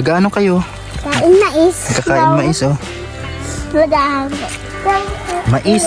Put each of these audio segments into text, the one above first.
Nag-ano kayo? Kain mais. Nagkakain mais, oh. Madahan po. Mais.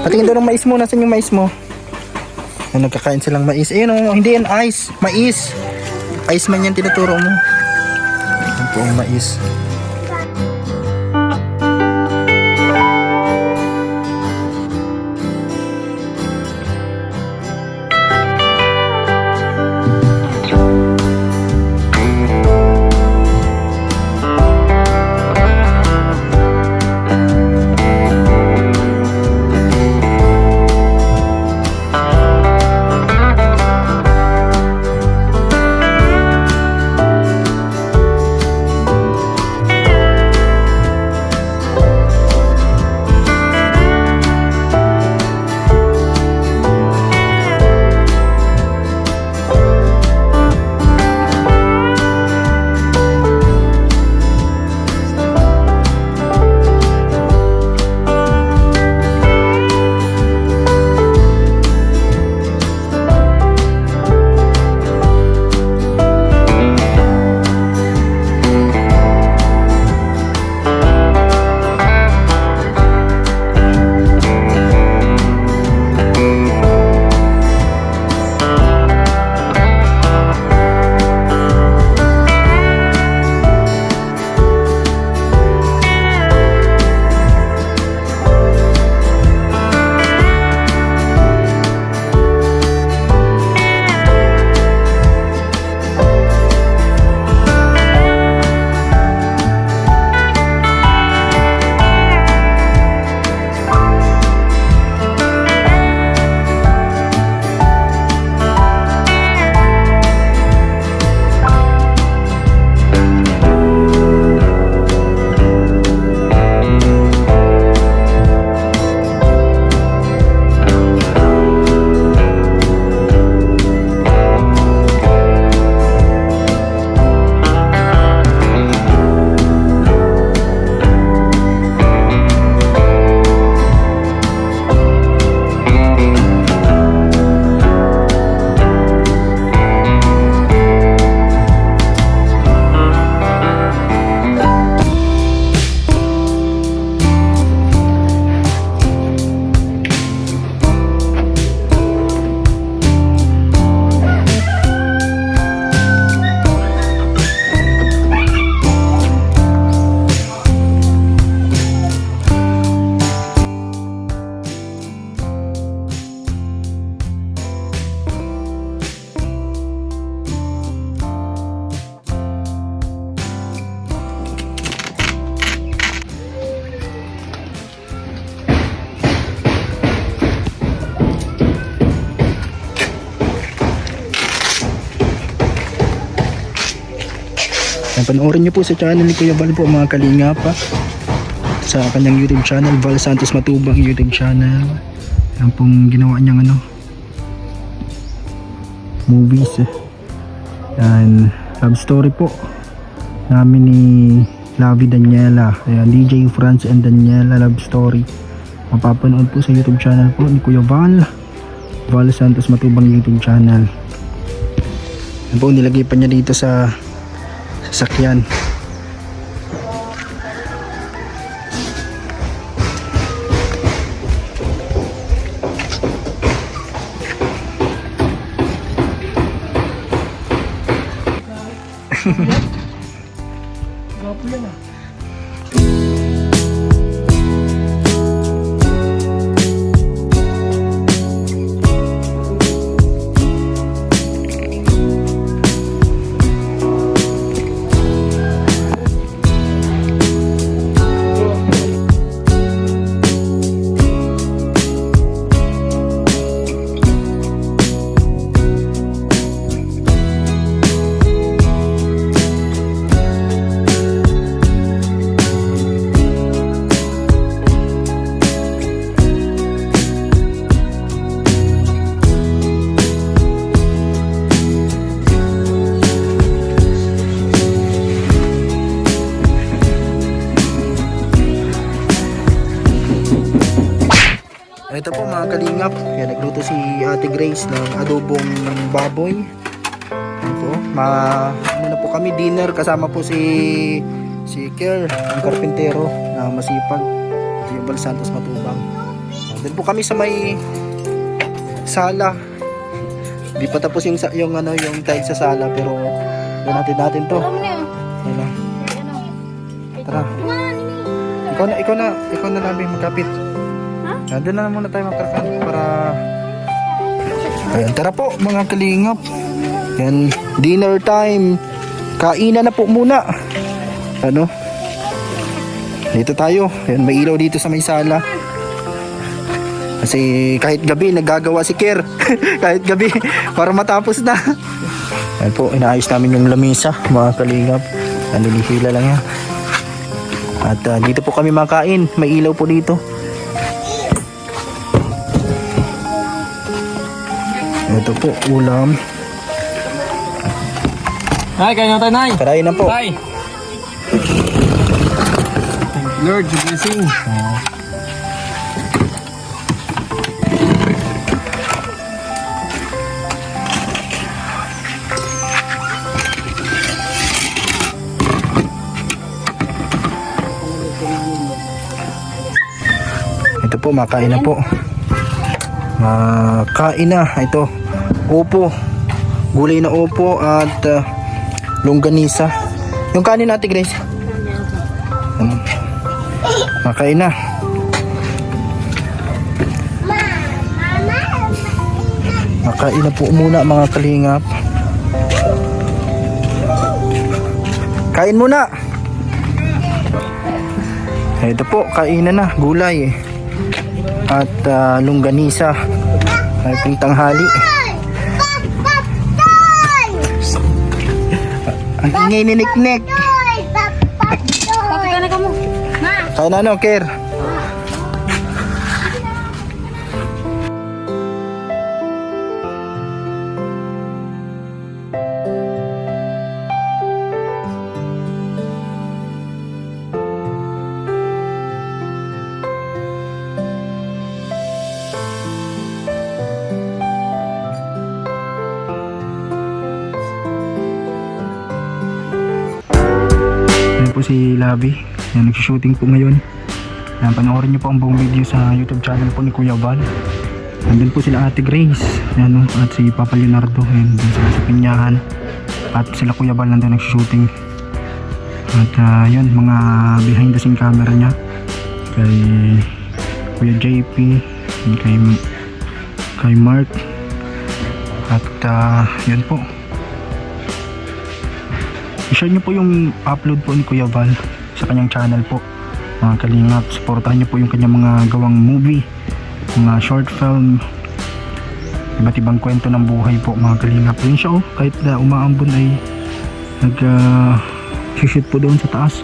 Patingin daw ng mais mo. Nasaan yung mais mo? Oh, nagkakain silang mais. Ayun, oh. Hindi yan ice. Mais. Ice man yan tinuturo mo. Yan po ang mais. Panoorin nyo po sa channel ni Kuya Val po mga kalingap ha. Sa kanyang YouTube channel, Val Santos Matubang YouTube channel. Yan pong ginawa niyang movies. Yan, love story po namin ni Lavi Daniela. Ayan, DJ Franz and Daniela love story. Mapapanood po sa YouTube channel po ni Kuya Val. Val Santos Matubang YouTube channel. Yan po, nilagay pa niya dito sa sasakyan. Gwapo yan ah. Ito po mga kalingap, yan, nagluto si Ate Grace ng adobong baboy. Yan po, muna po kami dinner kasama po si Kier, ang karpintero na masipag, yung Val Santos Matubang. Doon po kami sa may sala. Di pa tapos yung tile sa sala, pero doon natin to. Yan na. Tara. Ikaw na Labi, magkapit. Doon na muna tayo magkarkan para... Ayan, tara po mga kalingap. Yan, dinner time. Kainan na po muna. Dito tayo. Yan, may ilaw dito sa may sala. Kasi kahit gabi naggagawa si Kier. Kahit gabi para matapos na. Yan po, inaayos namin yung lamisa mga kalingap. Nilihila lang yan. At dito po kami makain. May ilaw po dito. Ito po, ulam. Nay, kayo na tayo, Nay. Karain na po. Nay. Thank you, Lord, your blessing. Ito po, makain na po. Makain na. Ito, upo. Gulay na upo at longganisa. Yung kanin Ate Grace. Makain na. Makain na po muna mga kalingap. Kain muna. Ito po, kainan na. Gulay at longganisa. Ay pong tanghali. Ang ingay ni Niknek. Papi ka na ka mo. Kaya na Ker? Po si Lavi, yan, nagsushooting po ngayon. Yan, panoorin niyo po ang buong video sa YouTube channel po ni Kuya Val. Nandun po sila Ate Grace, yan, at si Papa Leonardo, yan, dun sila sa Pinyahan, at sila Kuya Val nandun nagsushooting. At yun, mga behind the scene camera niya kay Kuya JP, kay Mark, at yun po. I-share nyo po yung upload po ni Kuya Val sa kanyang channel po mga kalingap. Supportahan nyo po yung kanyang mga gawang movie, mga short film, iba't ibang kwento ng buhay po mga kalingap. Yun siya kahit na umaambon ay Shoot po doon sa taas.